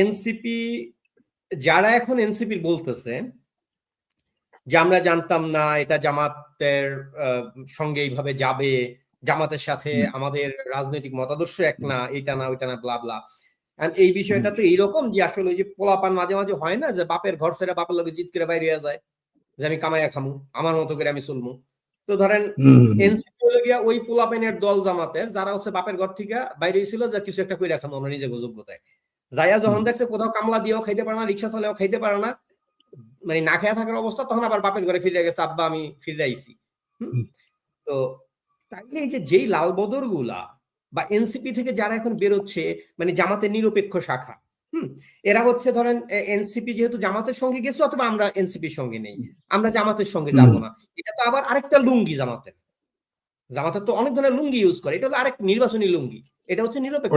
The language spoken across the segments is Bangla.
এনসিপি যারা এখন এনসিপি বলতেছে যে আমরা জানতাম না এটা জামাতের সঙ্গে এইভাবে যাবে, জামাতের সাথে আমাদের রাজনৈতিক মতাদর্শ এক না, এটা না ওইটা না, ব্লা ব্লা। এই বিষয়টা তো এইরকম যে আসলে ওই যে পোলাপান মাঝে মাঝে হয় না যে বাপের ঘর ছেড়ে বাপের লোকে জিত করে বাইরে যায়, যে আমি কামাইয়া খামু, আমার মতো করে আমি চলমু। তো ধরেন এনসিপি হলো গিয়া ওই পোলাপানের দল জামাতের, যারা হচ্ছে বাপের ঘর থেকে বাইরে ছিল যে কিছু একটা কইরা খামু আমরা নিজের যোগ্যতায়। যাইয়া যখন দেখছে কোথাও কামলা দিয়েও খাইতে পারে না, রিক্সা চালাও খাইতে পারে না, মানে না খেয়া থাকার অবস্থা, তখন আবার বাপের ঘরে ফিরে গেছে, আব্বা আমি ফিরে আইছি। তো তাইলে এই যে যেই লাল বদর গুলা বা এনসিপি থেকে যারা এখন বেরোচ্ছে, মানে জামাতের নিরপেক্ষ শাখা, এরা হচ্ছে ধরেন এনসিপি যেহেতু জামাতের সঙ্গে গেছে, অথবা আমরা এনসিপির সঙ্গে নেই, আমরা জামাতের সঙ্গে যাব না, এটা তো আবার আরেকটা লুঙ্গি জামাতের। জামাতের তো অনেক ধরনের লুঙ্গি ইউজ করে, এটা হলো আরেক নির্বাচনী লুঙ্গি, এটা হচ্ছে নিরপেক্ষ।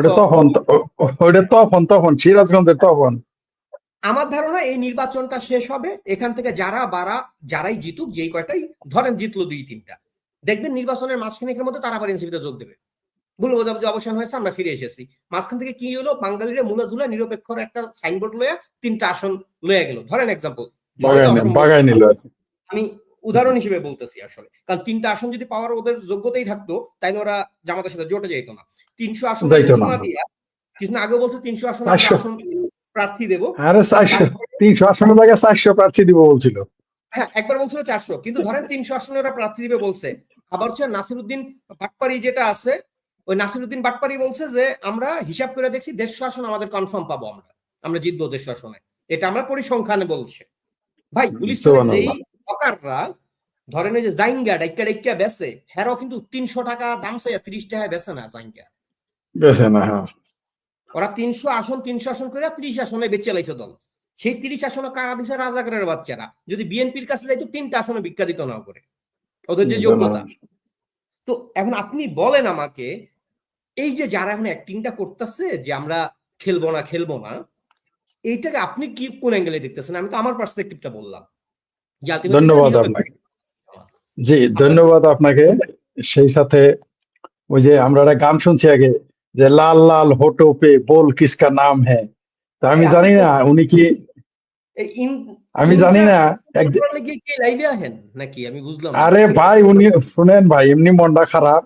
তখন সিরাজগঞ্জের তখন আমার ধারণা এই নির্বাচনটা শেষ হবে, এখান থেকে যারাই জিতুক, যেই কয়টাই ধরেন জিতলো 2-3টা, দেখবেন নির্বাচনের মাঝখানের মধ্যে তারা আবার এনসিপিতে যোগ দেবে, ভুল বোঝাবুঝি অবসান হয়েছে, আমরা ফিরে এসেছি। মাঝখান থেকে কি হলো, বাঙালিরা মুলাজুলা নিরপেক্ষর একটা সাইনবোর্ড লইয়া 3টা আসন লইয়া গেল, ধরেন এক্সাম্পল, আমি উদাহরণ হিসেবে বলতেছি আসলে, কারণ 3টা আসন যদি পাওয়ার ওদের যোগ্যতাই থাকতো, তাইলে ওরা জামাতের সাথে জোটে যেত না। 300 আসন ঘোষণা দিয়া কিছুদিন আগে বলছে 300 আসন প্রার্থী দেবো, 300 আসনের জায়গায় 400 প্রার্থী দিব বলছিল। হ্যাঁ, একবার বলছিল 400, কিন্তু ধরেন 300 আসনে ওরা প্রার্থী দিবে বলছে। আবার হচ্ছে নাসিরউদ্দিন বাটপারি যেটা আছে, ওই নাসিরউদ্দিন বাটপারি বলছে যে আমরা হিসাব করে দেখছি 150 আসন আমাদের কনফার্ম পাবো, আমরা জিতবো 150 আসনে, এটা আমরা পরিসংখ্যানে বলছে। ভাই গুলিস্তানের যেই হকাররা ধরেন ওই যে জাইঙ্গা ডাইকা ডাইকা বেচে, হেরাও কিন্তু 300 টাকা দাম চাই 30 টাকায় বেচে না, জাইঙ্গা বেচে না। ওরা 300 আসন করে 30 আসনে বেচে লাইছে দল। সেই 30 আসনে কারা দিছে? রাজাকারের বাচ্চারা। যদি বিএনপির কাছে যাইতো 3টা আসনে ভিক্ষা দিত না করে, ওদের যে যোগ্যতা। তো এখন আপনি বলেন আমাকে, এই যে যারা এখন অ্যাক্টিংটা করতেছে যে আমরা খেলবো না, এইটাকে আপনি কি কোন অ্যাঙ্গেলে দেখতেছেন? আমি তো আমার পার্সপেক্টিভটা বললাম। ধন্যবাদ আপনাকে। জি, ধন্যবাদ আপনাকে। সেই সাথে ওই যে আমরা একটা গান শুনছি আগে, যে লাল লাল হোটো পে बोल किसका नाम है, তা আমি জানি না উনি কি, আমি জানি না নাকি, আমি বুঝলাম। আরে ভাই উনি শুনেন ভাই, এমনি মনটা খারাপ,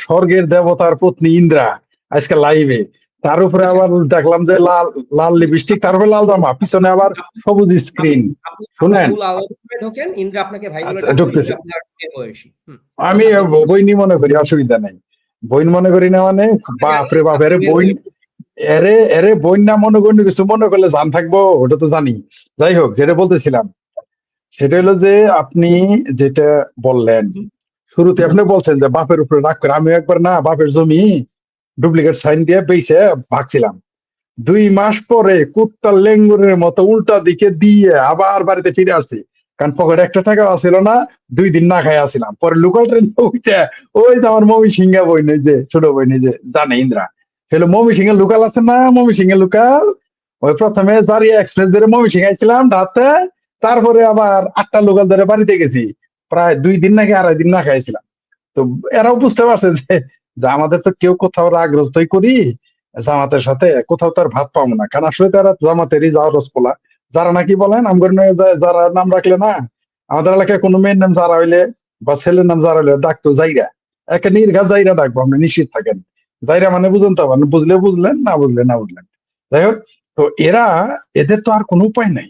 স্বর্গের দেবতার পত্নী ইন্দ্রা আজকে লাইভে, তার উপরে আবার দেখলাম যে লাল লাল লিপস্টিক, তারপরে লাল জামা, পিছনে আবার সবুজ স্ক্রিন। শুনেন, ইন্দ্রা আপনাকে ভাই বলে ঢুকতেছে, আমি বইনি মনে করি, অসুবিধা নাই, বইন মনে করি না, মানে বাপরে বাপ, এরে বইন না মনে করি, কিছু মনে করলে জান থাকবো, ওটা তো জানি। যাই হোক, যেটা বলতেছিলাম সেটা হলো যে আপনি যেটা বললেন শুরুতে, আপনি বলছেন যে বাপের উপরে রাগ করে, আমি একবার না বাপের জমি ডুপ্লিকেট সাইন দিয়ে বেইছে ভাগছিলাম, 2 মাস পরে কুত্তার লেঙ্গুরের মতো উল্টা দিকে দিয়ে আবার বাড়িতে ফিরে আসছি, কারণ পকেটে 1 টাকা ছিল না, 2 দিন না খাই আসছিলাম। পরে লোকাল ট্রেন উঠে ওই যে আমার মমি সিংহা বই নেই, যে ছোট বই নেই, যে জানে ইন্দ্রা, হলো মমি সিংহের লোকাল আছে না, মমি সিংহের লোকাল, ওই প্রথমে জারিয়া এক্সপ্রেস ধরে মমি সিং আইছিলাম ঢাতে, তারপরে আবার 8টা লোকাল ধরে বাড়িতে গেছি, প্রায় 2 দিন নাকি 2.5 দিন না খাইছিলাম। তো এরাও বুঝতে পারছে যে আমাদের তো কেউ কোথাও রাগরস্তই করি জামাতের সাথে, কোথাও তার ভাত পাবো না, কারণ আসলে তারা জামাতেরই যাওয়ার রসপোলা, যারা নাকি বলেন আমগর যারা নাম রাখলে না, আমাদের এলাকায় কোনো মেয়ের নাম যারা হইলে বা ছেলের নাম যারা হইলে ডাকতো জাইরা, একে নির্ঘা জাইরা ডাকবো, আপনি নিশ্চিত থাকেন। জাইরা মানে বুঝুন তো, বুঝলে বুঝলেন, না বুঝলে না বুঝলেন। যাই হোক, তো এদের তো আর কোনো উপায় নাই,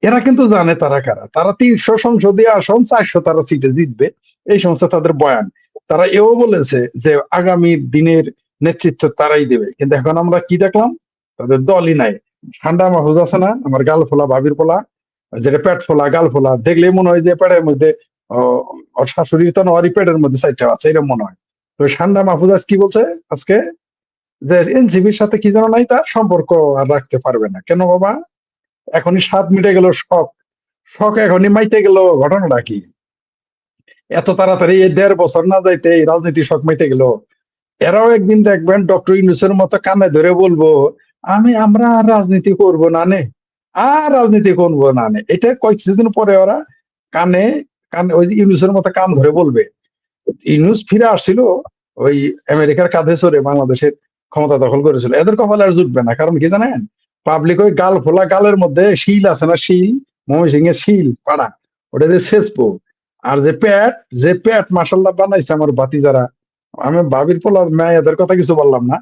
এরা কিন্তু জানে তারা কারা, তারা 300 সংসদীয় আসন, 400 তারা সিটে জিতবে, এই সমস্ত তাদের বয়ান। তারা এও বলেছে যে আগামী দিনের নেতৃত্ব তারাই দেবে, কিন্তু এখন আমরা কি দেখলাম, তাদের দলই নাই। ঠান্ডা মাহফুজ আছে না, আমার গাল ফোলা ভাবির পোলা, যেটা পেট ফোলা গাল ফোলা, দেখলে মনে হয় যে পেটের মধ্যে শাশুড়ির তো নয়, পেটের মধ্যে 4টা আছে, এরকম মনে হয়। তো ঠান্ডা মাহফুজ আজ কি বলছে আজকে, যে এনসিপির সাথে কি যেন নাই, তার সম্পর্ক আর রাখতে পারবে না। কেন বাবা, এখনই 7 মিটে গেল শখ এখনই মাইতে গেল, ঘটনাটা কি? এত তাড়াতাড়ি এই 1.5 বছর না যাইতে এই রাজনীতি শখ মাইতে গেল। এরাও একদিন দেখবেন ডক্টর ইউনূসের মতো কানে ধরে বলবো, আমরা আর রাজনীতি করবো না নে, আর রাজনীতি করবো না নে। এটা কিছুদিন পরে ওরা কানে কানে ওই যে ইউনূসের মতো কান ধরে বলবে। ইউনূস ফিরে আসছিল ওই আমেরিকার কাঁধে চড়ে বাংলাদেশের, ক্ষমতা দখল করেছিল, এদের কপালে আর জুটবে না। কারণ কি জানেন, পাবলিক ওই গাল ফোলা গালের মধ্যে শিল আছে না, শিল, ময়মনসিংহ এর শিল পাড়া, ওটা দিয়ে ছেঁচবো। আর যে পেট মাসাল্লাহ বানাইছে আমার বাতিজারা, আমি ভাবির পোলা মেয়েদের কথা কিছু বললাম না,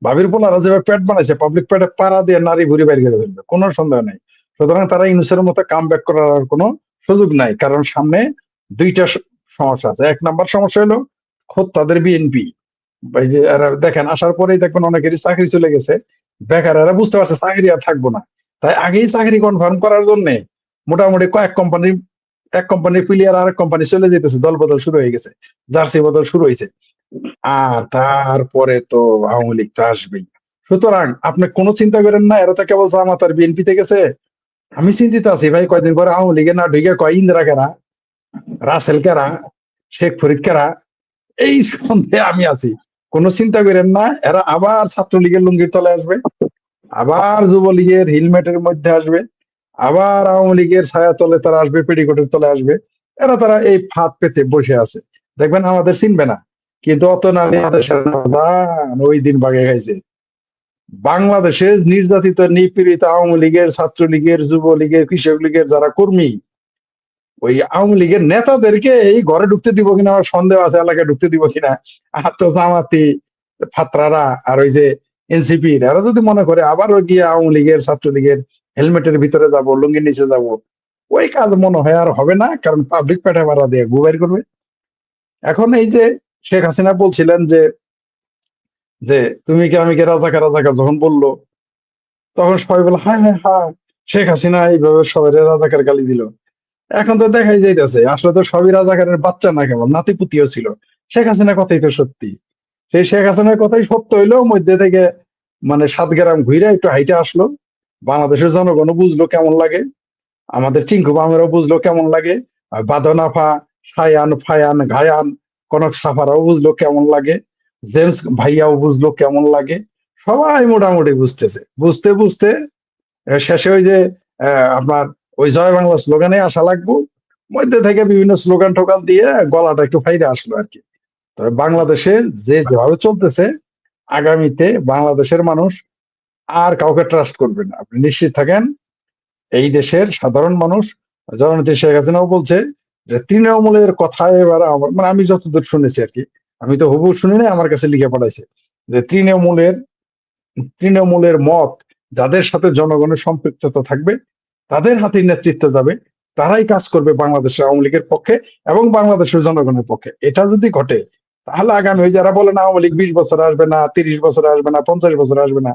ভাবির পোলারা যেভাবে পেট বানাইছে, পাবলিক পেটে পাড়া দিয়ে নারী ভুড়ি বাইর করে ফেলবে, কোনো সন্দেহ নেই। সুতরাং তারা ইউনূসের মতো কাম ব্যাক করার আর কোনো সুযোগ নাই, কারণ সামনে দুইটা সমস্যা আছে। এক নাম্বার সমস্যা হলো খোদ তাদের বিএনপি, এই যে এরা দেখেন আসার পরেই দেখবেন অনেকেরই চাকরি চলে গেছে, বেকার, এরা বুঝতে পারছে চাকরি আর থাকবো না, তাই আগেই চাকরি কনফার্ম করার জন্য মোটামুটি এক কোম্পানির প্লেয়ার আরেক কোম্পানি চলে যেতেছে, দল বদল শুরু হয়ে গেছে, জার্সি বদল শুরু হয়েছে। আর তারপরে তো আওয়ামী লীগ তো আসবেই। সুতরাং আপনি কোনো চিন্তা করেন না, এরা তো কেবল জামাত আর বিএনপিতে গেছে। আমি চিন্তিত আছি ভাই, কয়দিন পরে আওয়ামী লীগে না ঢুকে কয় ইন্দিরা কেরা, রাসেল কেরা, শেখ ফরিদ কেরা, এই সন্দেহে আমি আছি। কোনো চিন্তা করেন না, এরা আবার ছাত্রলীগের লুঙ্গির তলে আসবে, আবার যুবলীগের হেলমেটের মধ্যে আসবে, আবার আওয়ামী লীগের ছায়া তলে তারা আসবে, পেটিকোটের তলে আসবে। তারা এই ফাঁদ পেতে বসে আছে, দেখবেন আমাদের চিনবে না, কিন্তু অত না ওই দিন বাগে খাইছে। বাংলাদেশে নির্যাতিত নিপীড়িত আওয়ামী লীগের, ছাত্রলীগের, যুবলীগের, কৃষক লীগের যারা কর্মী, ওই আওয়ামী লীগের নেতাদেরকে এই ঘরে ঢুকতে দিব কিনা আমার সন্দেহ আছে, এলাকায় ঢুকতে দিব কিনা। আর তো জামাতি ফাত্রারা আর ওই যে এনসিপি এরা যদি মনে করে আবারও গিয়ে আওয়ামী লীগের, ছাত্রলীগের হেলমেটের ভিতরে যাব, লুঙ্গির নিচে যাব, ওই কাজ মনে হয় আর হবে না, কারণ পাবলিক পেটে মারা দিয়ে গুবাইর করবে। এখন এই যে শেখ হাসিনা বলছিলেন যে যে তুমি কি আমি কি রাজাকার রাজাকার, যখন বললো তখন সবাই বলে হ্যাঁ হ্যাঁ হ্যাঁ, শেখ হাসিনা এইভাবে সবাই রাজাকার গালি দিল। এখন তো দেখাই যাইতেছে আসলে তো সবই রাজাকারের বাচ্চা না, কেবল নাতিপুতিও ছিল। শেখ হাসিনার কথাই তো সত্যি, সেই শেখ হাসিনার কথাই সত্য হইলেও মধ্যে থেকে মানে 7 গ্রাম ঘুরে একটু হাইটে আসলো, বাংলাদেশের জনগণও বুঝলো কেমন লাগে, আমাদের চিঙ্কু বামেরও বুঝলো কেমন লাগে, আর বাদনাফা, সায়ান, ফায়ান, ঘায়ান, কনক সাফারাও বুঝলো কেমন লাগে, জেমস ভাইয়াও বুঝলো কেমন লাগে, সবাই মোটামুটি বুঝতেছে। বুঝতে বুঝতে শেষে ওই যে আপনার ওই জয় বাংলা স্লোগানে আসা লাগবো, মধ্যে থেকে বিভিন্ন স্লোগান টোকান দিয়ে গলাটা একটু ফাইরে আসলো আর কি। তবে বাংলাদেশে যেভাবে চলতেছে, আগামীতে বাংলাদেশের মানুষ আর কাউকে ট্রাস্ট করবে না, আপনি নিশ্চিত থাকেন। এই দেশের সাধারণ মানুষ, জননেত্রী শেখ হাসিনাও বলছে যে তৃণমূলের কথায় এবার মানে আমি যতদূর শুনেছি আর কি, আমি তো হুবহু শুনি না, আমার কাছে লিখে পাঠাইছে যে তৃণমূলের মত যাদের সাথে জনগণের সম্পৃক্ততা থাকবে, তাদের হাতে নেতৃত্ব যাবে, তারাই কাজ করবে বাংলাদেশের আওয়ামী লীগের পক্ষে এবং বাংলাদেশের জনগণের পক্ষে। এটা যদি ঘটে, তাহলে আগামী ওই যারা বলে না আওয়ামী লীগ 20 বছর আসবে না, 30 বছর আসবে না, 50 বছর আসবে না,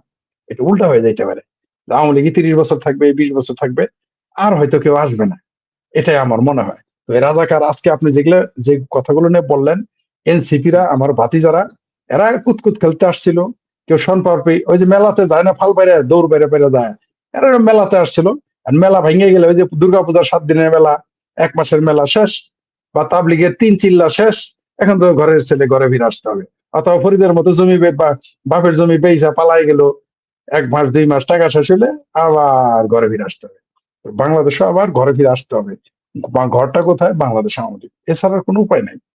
এটা উল্টা হয়ে যাইতে পারে। আওয়ামী লীগ 30 বছর থাকবে, 20 বছর থাকবে, আর হয়তো কেউ আসবে না, এটাই আমার মনে হয়। তো এই রাজাকার আজকে আপনি যে কথাগুলো নিয়ে বললেন, এনসিপিরা আমার ভাতিজারা, এরা কুতকুত খেলতে আসছিল, কেউ শন পাওয়ার পেয়ে ওই যে মেলাতে যায় না, ফাল বাইরে দৌড় বাইরে বাইরে যায়, এরা মেলাতে আসছিল। আর মেলা ভেঙে গেলে ওই যে দুর্গাপূজার 7 দিনের মেলা, 1 মাসের মেলা শেষ, বা তাবলিগের 3 চিল্লা শেষ, এখন তো ঘরের ছেলে ঘরে ফিরে আসতে হবে। অথবা ফরিদের মতো জমি বাপের জমি বেইসা পালাই গেল, 1 মাস 2 মাস টাকা শেষ হলে আবার ঘরে ফিরে আসতে হবে। বাংলাদেশে আবার ঘরে ফিরে আসতে হবে। ঘরটা কোথায়? বাংলাদেশ আওয়ামী লীগ, এছাড়া কোনো উপায় নাই।